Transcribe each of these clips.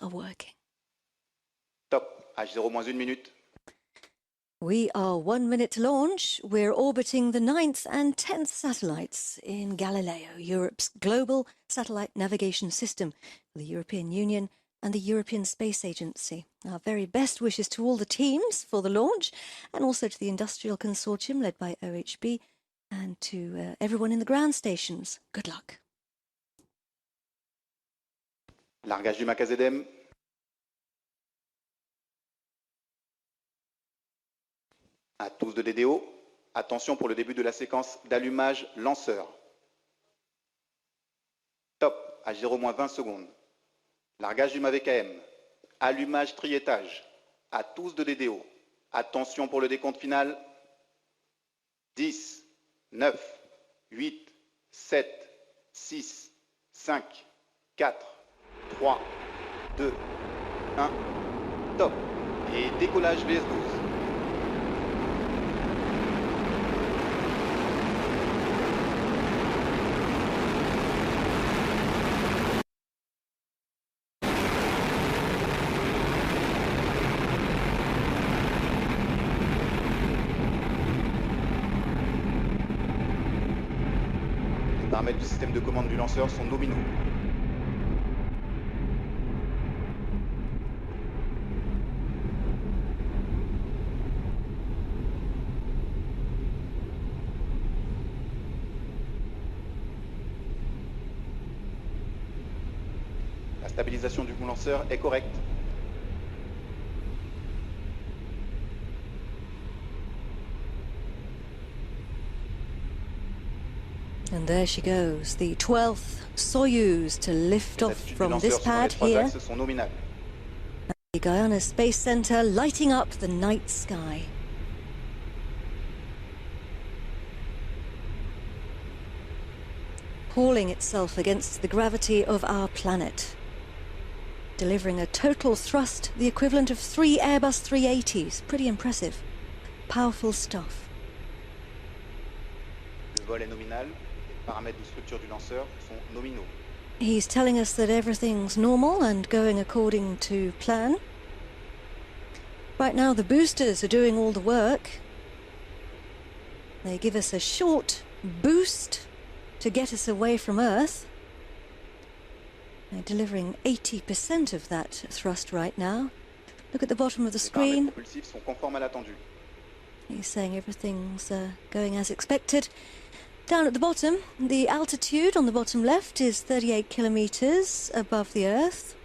are working. Top. H0 moins 1 minute. We are 1 minute to launch. We're orbiting the 9th and 10th satellites in Galileo, Europe's global satellite navigation system for the European Union and the European Space Agency. Our very best wishes to all the teams for the launch and also to the industrial consortium led by OHB and to everyone in the ground stations. Good luck. Largage du Macazedem. À tous de DDO, attention pour le début de la séquence d'allumage lanceur. Top, à 0 moins 20 secondes. Largage du MAVKM. Allumage triétage. À tous de DDO. Attention pour le décompte final. 10, 9, 8, 7, 6, 5, 4, 3, 2, 1. Top. Et décollage VS12. Les paramètres du système de commande du lanceur sont nominaux. La stabilisation du lanceur est correcte. And there she goes, the 12th Soyuz to lift off from this pad here. The Guyana Space Center lighting up the night sky. Hauling itself against the gravity of our planet. Delivering a total thrust, the equivalent of 3 Airbus 380s. Pretty impressive. Powerful stuff. Le vol est nominal. Les paramètres de structure du lanceur sont nominaux. He's telling us that everything's normal and going according to plan. Right now the boosters are doing all the work. They give us a short boost to get us away from Earth. They're delivering 80% of that thrust right now. Look at the bottom of the screen. He's saying everything's going as expected. Down at the bottom, the altitude on the bottom left is 38 kilometers above the Earth.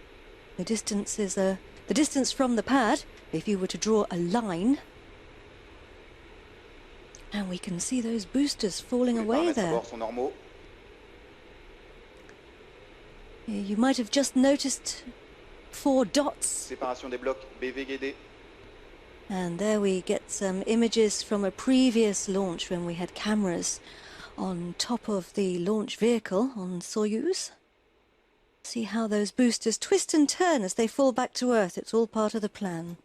The distance is the distance from the pad, if you were to draw a line. And we can see those boosters falling away there. You might have just noticed 4 dots. And there we get some images from a previous launch when we had cameras on top of the launch vehicle on Soyuz. See how those boosters twist and turn as they fall back to Earth. It's all part of the plan.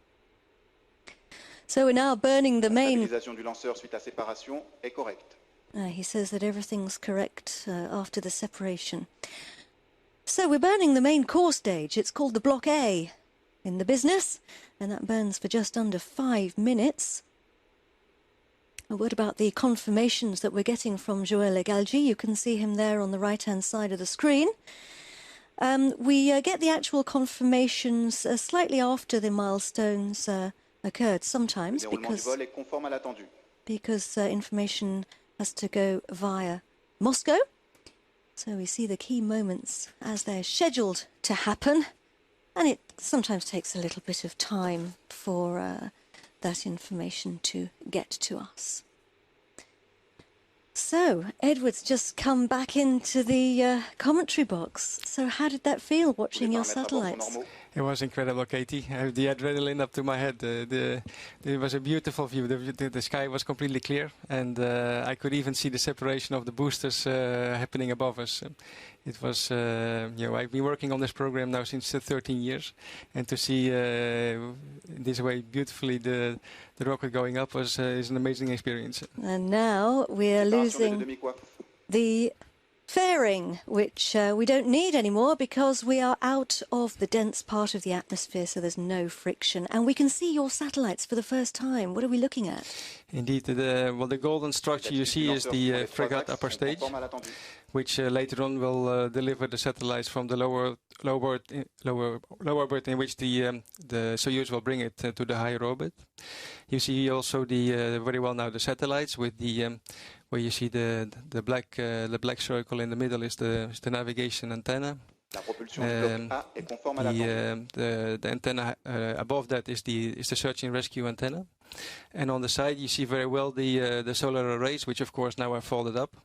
So we're now burning the main... he says that everything's correct after the separation. So we're burning the main core stage. It's called the Block A in the business, and that burns for just under 5 minutes. A word about the confirmations that we're getting from Joël Egalji. You can see him there on the right-hand side of the screen. We get the actual confirmations slightly after the milestones occurred, sometimes because information has to go via Moscow. So we see the key moments as they're scheduled to happen, and it sometimes takes a little bit of time for that information to get to us. So, Edward's just come back into the commentary box. So how did that feel, watching your satellites? It was incredible, Katie. I have the adrenaline up to my head. It was a beautiful view. The sky was completely clear, and I could even see the separation of the boosters happening above us. It was, I've been working on this program now since 13 years, and to see this way beautifully the rocket going up is an amazing experience. And now we are losing the fairing, which we don't need anymore because we are out of the dense part of the atmosphere, so there's no friction. And we can see your satellites for the first time. What are we looking at? Indeed, the golden structure you see is the frigate upper stage, which later on will deliver the satellites from the lower orbit in which the Soyuz will bring it to the higher orbit. You see also very well now the satellites with the where you see the black circle in the middle is the navigation antenna. The antenna above that is the search and rescue antenna, and on the side you see very well the solar arrays, which of course now are folded up,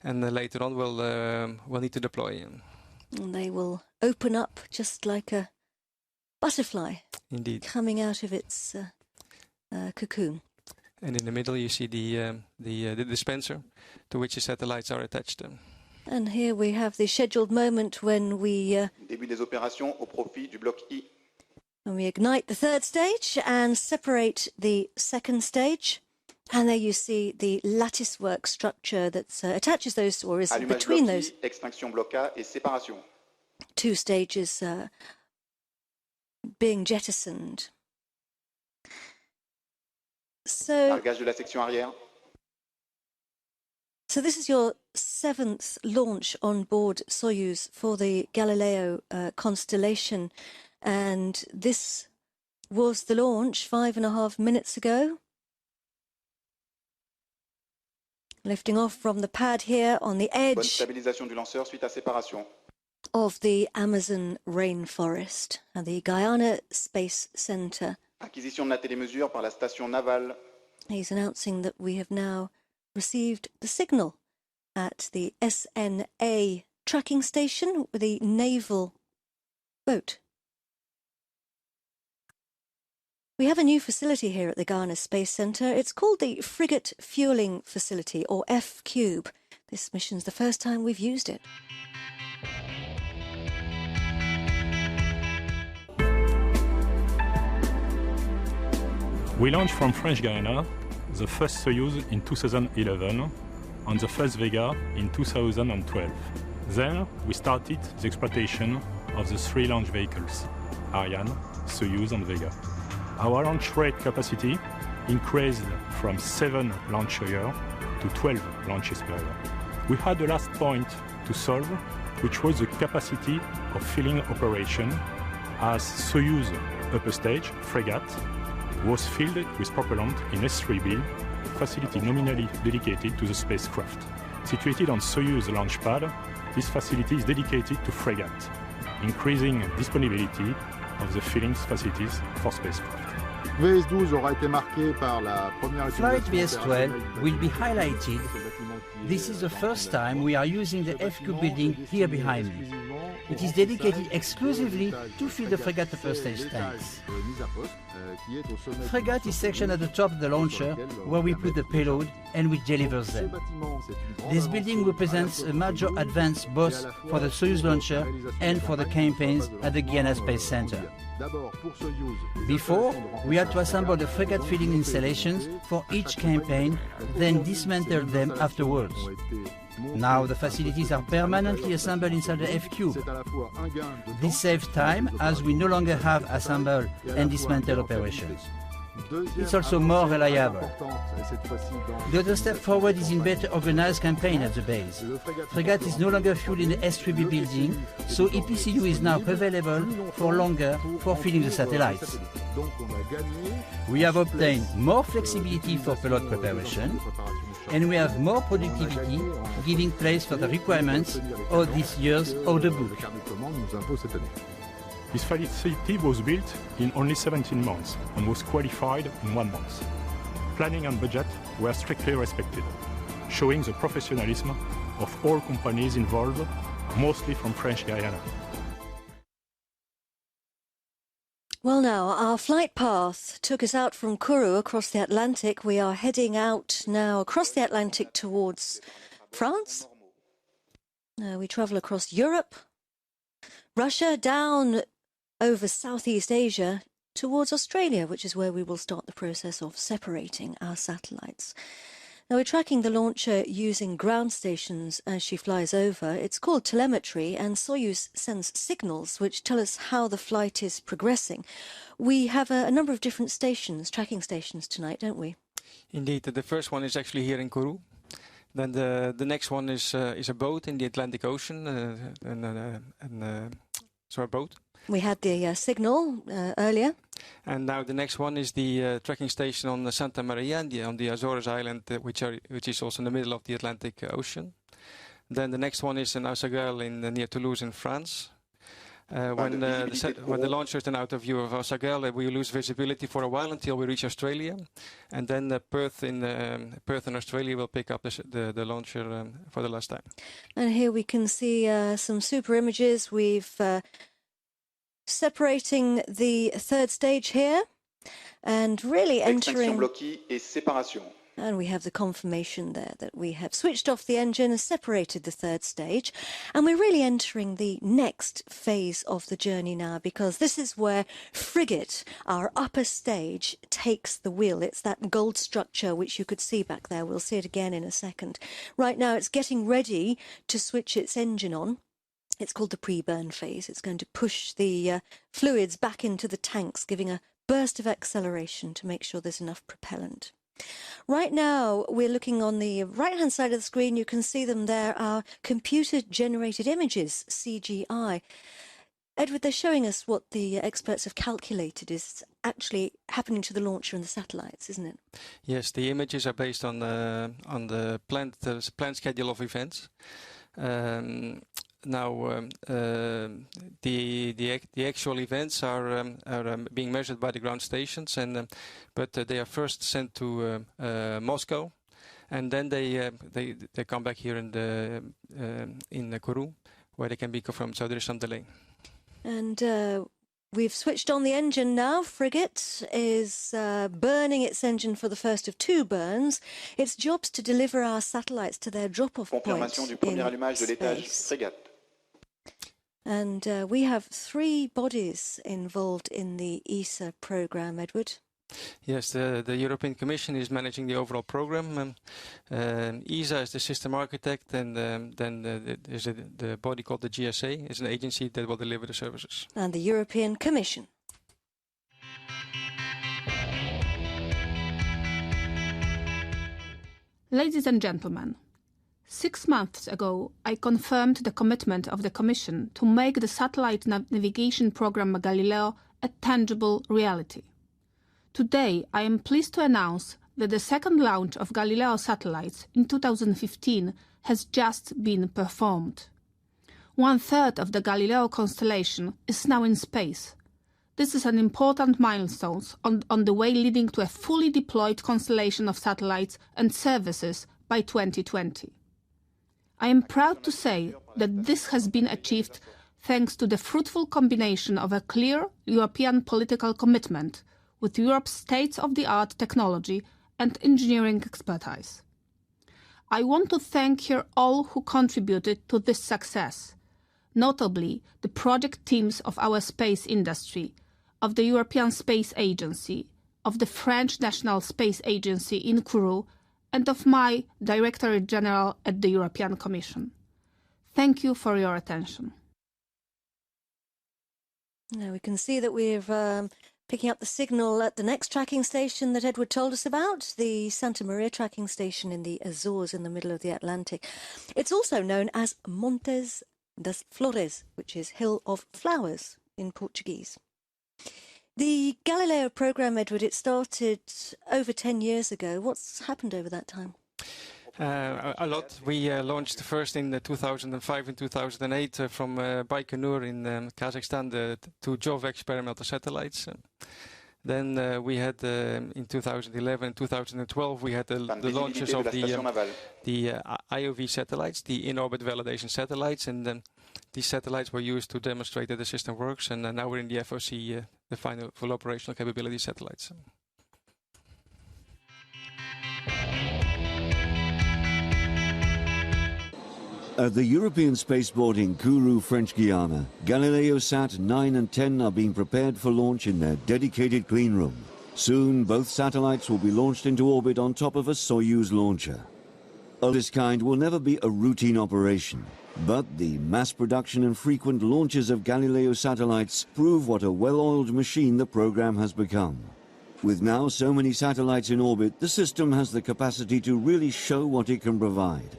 and later on we'll need to deploy. And they will open up just like a butterfly. Indeed. Coming out of its cocoon. And in the middle you see the dispenser to which the satellites are attached. And here we have the scheduled moment when we Début des opérations au profit du bloc I. when we ignite the third stage and separate the second stage. And there you see the latticework structure that attaches those, or is Allumage between bloc I, those extinction bloc A et séparation. two stages being jettisoned. So Largage de la section arrière. So this is your 7th launch on board Soyuz for the Galileo constellation, and this was the launch 5.5 minutes ago. Lifting off from the pad here on the Bonne edge stabilisation du lanceur suite à séparation. of the Amazon rainforest and the Guyana Space Center. Acquisition de la télémesure par la station navale. He's announcing that we have now received the signal at the SNA tracking station with the naval boat. We have a new facility here at the Guyana Space Center. It's called the Frigate Fueling Facility, or F-Cube. This mission's the first time we've used it. We launched from French Guiana the first Soyuz in 2011 and the first Vega in 2012. Then we started the exploitation of the 3 launch vehicles, Ariane, Soyuz and Vega. Our launch rate capacity increased from 7 launches a year to 12 launches per year. We had the last point to solve, which was the capacity of filling operation, as Soyuz upper stage, frigate, was filled with propellant in S3B, a facility nominally dedicated to the spacecraft. Situated on Soyuz launch pad, this facility is dedicated to frigate, increasing disponibility of the filling facilities for spacecraft. VS12 aura été marqué par la première Flight VS12 will be highlighted. This is the first time we are using the FQ building here behind me. It is dedicated exclusively to fill the frigate upper stage tanks. Frigate is sectioned at the top of the launcher where we put the payload and which delivers them. This building represents a major advance both for the Soyuz launcher and for the campaigns at the Guyana Space Center. Before, we had to assemble the frigate filling installations for each campaign, then dismantle them afterwards. Now the facilities are permanently assembled inside the F-Cube. This saves time as we no longer have assemble and dismantle operations. It's also more reliable. The other step forward is in better organized campaign at the base. Frigate is no longer fueled in the S3B building, so EPCU is now available for longer for filling the satellites. We have obtained more flexibility for payload preparation, and we have more productivity, giving place for the requirements of this year's order book. This facility was built in only 17 months and was qualified in 1 month. Planning and budget were strictly respected, showing the professionalism of all companies involved, mostly from French Guiana. Well, now, our flight path took us out from Kourou across the Atlantic. We are heading out now across the Atlantic towards France. We travel across Europe, Russia, down over Southeast Asia towards Australia, which is where we will start the process of separating our satellites. Now, we're tracking the launcher using ground stations as she flies over. It's called telemetry, and Soyuz sends signals which tell us how the flight is progressing. We have a number of different stations, tracking stations tonight, don't we? Indeed, the first one is actually here in Kourou. Then the next one is a boat in the Atlantic Ocean, so a boat. We had the signal earlier. And now the next one is the tracking station on the Santa Maria on the Azores Island, which is also in the middle of the Atlantic Ocean. Then the next one is in Aussaguel near Toulouse in France. When the launcher is then out of view of Aussaguel, we lose visibility for a while until we reach Australia, and then Perth in Australia will pick up the launcher for the last time. And here we can see some super images. We've separating the third stage here, and really entering. And we have the confirmation there that we have switched off the engine and separated the third stage. And we're really entering the next phase of the journey now, because this is where Frigate, our upper stage, takes the wheel. It's that gold structure which you could see back there. We'll see it again in a second. Right now it's getting ready to switch its engine on. It's called the pre-burn phase. It's going to push the fluids back into the tanks, giving a burst of acceleration to make sure there's enough propellant. Right now, we're looking on the right-hand side of the screen. You can see them there, are computer-generated images, CGI. Edward, they're showing us what the experts have calculated is actually happening to the launcher and the satellites, isn't it? Yes, the images are based on the planned schedule of events. Now, the actual events are being measured by the ground stations, but they are first sent to Moscow, and then they come back here in Kourou, where they can be confirmed. So there is some delay. And we've switched on the engine now. Frigate is burning its engine for the first of two burns. Its job's to deliver our satellites to their drop-off point in space. And we have 3 bodies involved in the ESA program, Edward. Yes, the European Commission is managing the overall program. ESA is the system architect, and then there's the body called the GSA. It's an agency that will deliver the services. And the European Commission. Ladies and gentlemen, 6 months ago, I confirmed the commitment of the Commission to make the satellite navigation program Galileo a tangible reality. Today, I am pleased to announce that the second launch of Galileo satellites in 2015 has just been performed. 1/3 of the Galileo constellation is now in space. This is an important milestone on the way leading to a fully deployed constellation of satellites and services by 2020. I am proud to say that this has been achieved thanks to the fruitful combination of a clear European political commitment with Europe's state-of-the-art technology and engineering expertise. I want to thank here all who contributed to this success, notably the project teams of our space industry, of the European Space Agency, of the French National Space Agency in Kourou, and of my Directorate General at the European Commission. Thank you for your attention. Now we can see that we're picking up the signal at the next tracking station that Edward told us about, the Santa Maria tracking station in the Azores in the middle of the Atlantic. It's also known as Montes das Flores, which is Hill of Flowers in Portuguese. The Galileo program, Edward, it started over 10 years ago. What's happened over that time? A lot. We launched first in 2005 and 2008 from Baikonur in Kazakhstan, the 2 Jove experimental satellites. Then we had in 2011 and 2012 we had the launches of the IOV satellites, the in-orbit validation satellites, and these satellites were used to demonstrate that the system works. And now we're in the FOC, the final full operational capability satellites. At the European Spaceport in Kourou, French Guiana, Galileo Sat 9 and 10 are being prepared for launch in their dedicated clean room. Soon, both satellites will be launched into orbit on top of a Soyuz launcher. Of this kind will never be a routine operation, but the mass production and frequent launches of Galileo satellites prove what a well-oiled machine the program has become. With now so many satellites in orbit, the system has the capacity to really show what it can provide.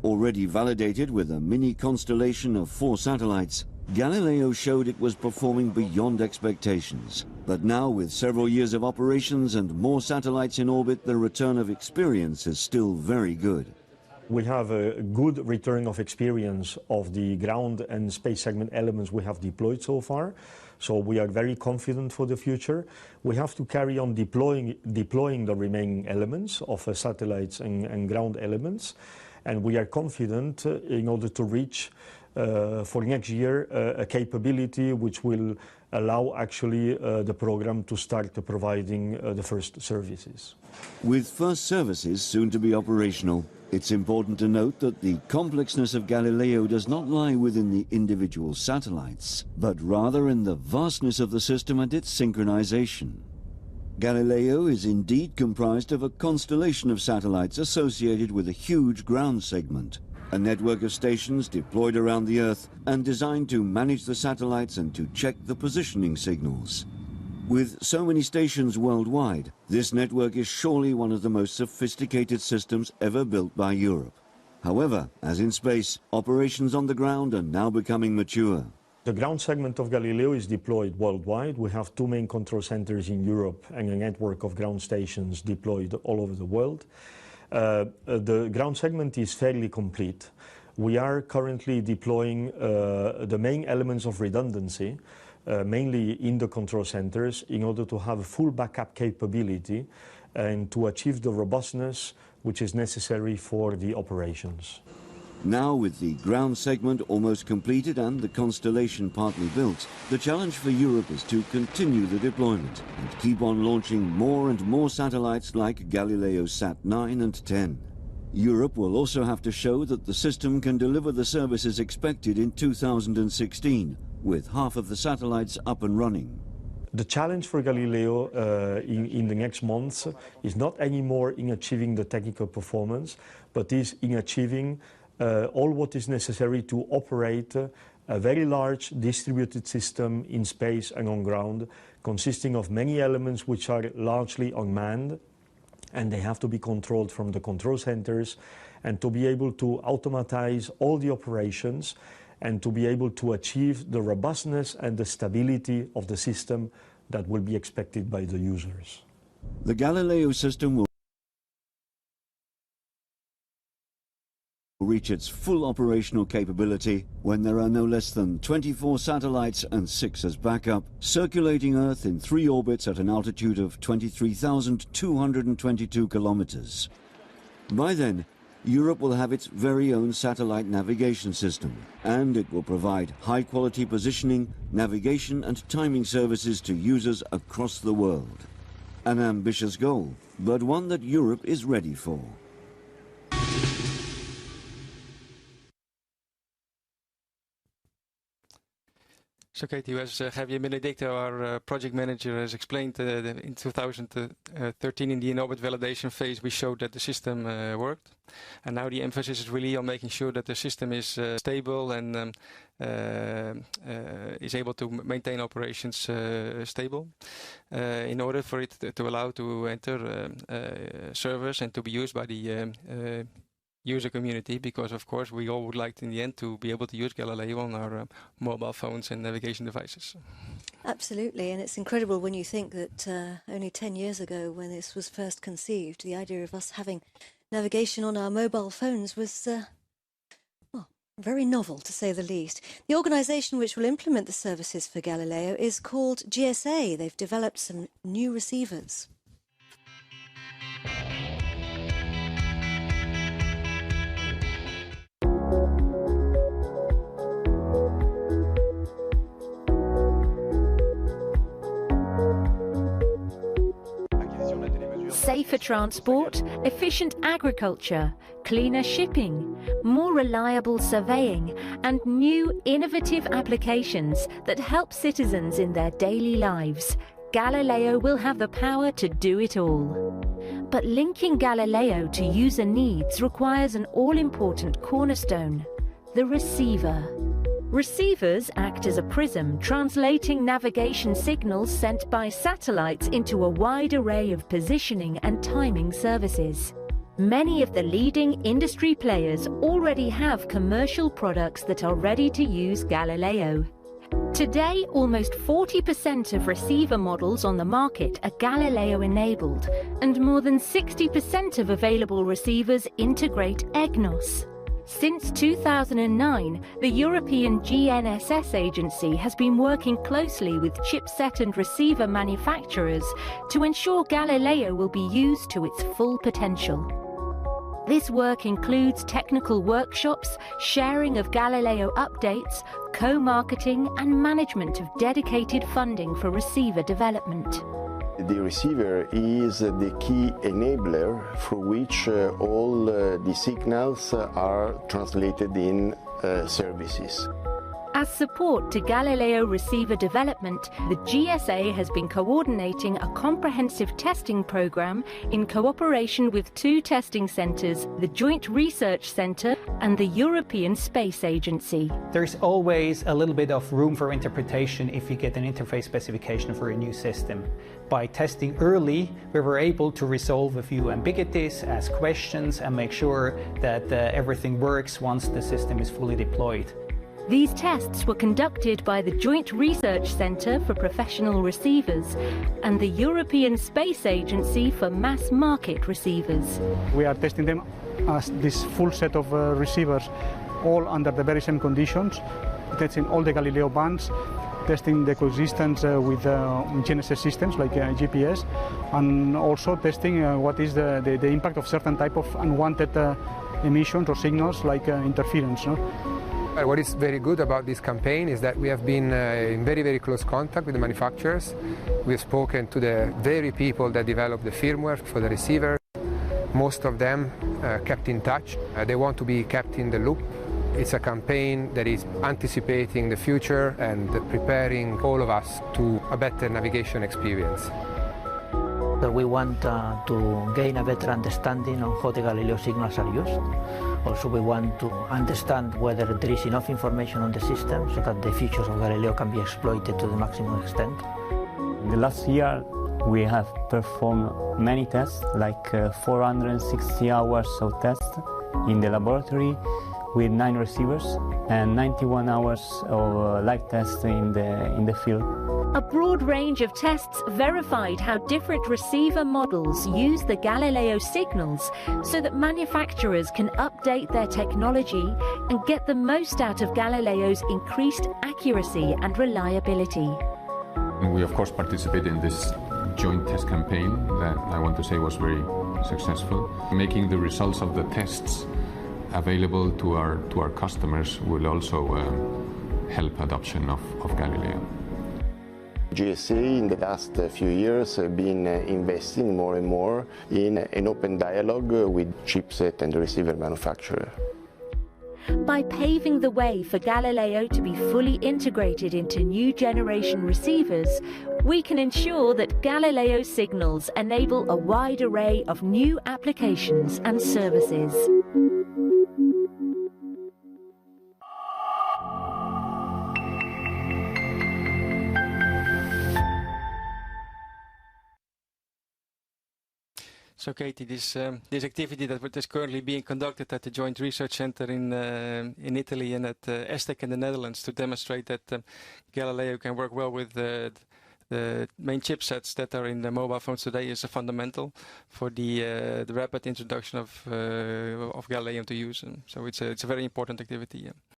Already validated with a mini constellation of 4 satellites, Galileo showed it was performing beyond expectations. But now, with several years of operations and more satellites in orbit, the return of experience is still very good. We have a good return of experience of the ground and space segment elements we have deployed so far. So we are very confident for the future. We have to carry on deploying the remaining elements of satellites and ground elements. And we are confident in order to reach for next year a capability which will allow actually the program to start providing the first services. With first services soon to be operational, it's important to note that the complexness of Galileo does not lie within the individual satellites, but rather in the vastness of the system and its synchronization. Galileo is indeed comprised of a constellation of satellites associated with a huge ground segment, a network of stations deployed around the Earth and designed to manage the satellites and to check the positioning signals. With so many stations worldwide, this network is surely one of the most sophisticated systems ever built by Europe. However, as in space, operations on the ground are now becoming mature. The ground segment of Galileo is deployed worldwide. We have 2 main control centers in Europe and a network of ground stations deployed all over the world. The ground segment is fairly complete. We are currently deploying the main elements of redundancy, mainly in the control centers, in order to have a full backup capability and to achieve the robustness which is necessary for the operations. Now, with the ground segment almost completed and the constellation partly built, the challenge for Europe is to continue the deployment and keep on launching more and more satellites like Galileo Sat-9 and 10. Europe will also have to show that the system can deliver the services expected in 2016, with half of the satellites up and running. The challenge for Galileo in the next months is not anymore in achieving the technical performance, but is in achieving all what is necessary to operate a very large distributed system in space and on ground, consisting of many elements which are largely unmanned, and they have to be controlled from the control centers, and to be able to automatize all the operations and to be able to achieve the robustness and the stability of the system that will be expected by the users. The Galileo system will reach its full operational capability when there are no less than 24 satellites and 6 as backup, circulating Earth in 3 orbits at an altitude of 23,222 kilometers. By then, Europe will have its very own satellite navigation system, and it will provide high-quality positioning, navigation and timing services to users across the world. An ambitious goal, but one that Europe is ready for. So Katie, as Javier Benedicto, our project manager, has explained, in 2013 in the in-orbit validation phase, we showed that the system worked. And now the emphasis is really on making sure that the system is stable and is able to maintain operations stable in order for it to allow to enter servers and to be used by the user community, because of course we all would like in the end to be able to use Galileo on our mobile phones and navigation devices. Absolutely, and it's incredible when you think that only 10 years ago, when this was first conceived, the idea of us having navigation on our mobile phones was well, very novel, to say the least. The organisation which will implement the services for Galileo is called GSA. They've developed some new receivers. Safer transport, efficient agriculture, cleaner shipping, more reliable surveying, and new innovative applications that help citizens in their daily lives. Galileo will have the power to do it all. But linking Galileo to user needs requires an all-important cornerstone: the receiver. Receivers act as a prism, translating navigation signals sent by satellites into a wide array of positioning and timing services. Many of the leading industry players already have commercial products that are ready to use Galileo. Today, almost 40% of receiver models on the market are Galileo-enabled, and more than 60% of available receivers integrate EGNOS. Since 2009, the European GNSS agency has been working closely with chipset and receiver manufacturers to ensure Galileo will be used to its full potential. This work includes technical workshops, sharing of Galileo updates, co-marketing and management of dedicated funding for receiver development. The receiver is the key enabler through which all the signals are translated in services. As support to Galileo receiver development, the GSA has been coordinating a comprehensive testing program in cooperation with two testing centres, the Joint Research Centre and the European Space Agency. There's always a little bit of room for interpretation if you get an interface specification for a new system. By testing early, we were able to resolve a few ambiguities, ask questions and make sure that everything works once the system is fully deployed. These tests were conducted by the Joint Research Centre for Professional Receivers and the European Space Agency for Mass Market Receivers. We are testing them as this full set of receivers, all under the very same conditions, testing all the Galileo bands, testing the coexistence with GNSS systems like GPS, and also testing what is the impact of certain type of unwanted emissions or signals like interference. No? What is very good about this campaign is that we have been in very, very close contact with the manufacturers. We have spoken to the very people that develop the firmware for the receiver. Most of them kept in touch. They want to be kept in the loop. It's a campaign that is anticipating the future and preparing all of us to a better navigation experience. We want to gain a better understanding of how the Galileo signals are used. Also, we want to understand whether there is enough information on the system so that the features of Galileo can be exploited to the maximum extent. In the last year, we have performed many tests, like 460 hours of tests in the laboratory with 9 receivers and 91 hours of live tests in the field. A broad range of tests verified how different receiver models use the Galileo signals so that manufacturers can update their technology and get the most out of Galileo's increased accuracy and reliability. We of course participated in this joint test campaign that I want to say was very successful. Making the results of the tests available to our customers will also help adoption of Galileo. GSA in the last few years have been investing more and more in an open dialogue with chipset and receiver manufacturer. By paving the way for Galileo to be fully integrated into new generation receivers, we can ensure that Galileo signals enable a wide array of new applications and services. So, Katie, this activity that is currently being conducted at the Joint Research Centre in Italy and at ESTEC in the Netherlands to demonstrate that Galileo can work well with the main chipsets that are in the mobile phones today is a fundamental for the rapid introduction of Galileo to use. So it's a very important activity. Yeah.